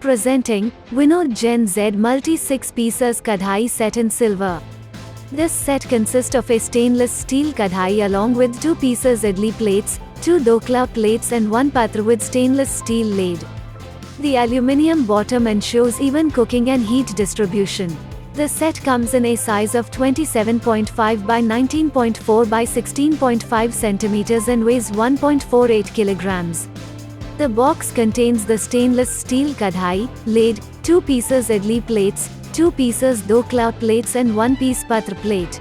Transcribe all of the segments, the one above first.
Presenting Vinod Gen Z Multi 6 Pieces Kadai Set in Silver. This set consists of a stainless steel kadai along with 2 pieces idli plates, 2 Dhokla plates and 1 Patra with stainless steel lid. The aluminium bottom ensures even cooking and heat distribution. The set comes in a size of 27.5 by 19.4 by 16.5 centimeters and weighs 1.48 kilograms. The box contains the stainless steel kadai, lid, 2 pieces idli plates, 2 pieces Dhokla plates and 1 piece Patra plate.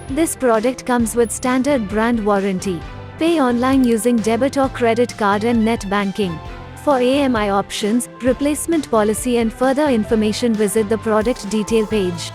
This product comes with standard brand warranty. Pay online using debit or credit card and net banking. For AMI options, replacement policy and further information visit the product detail page.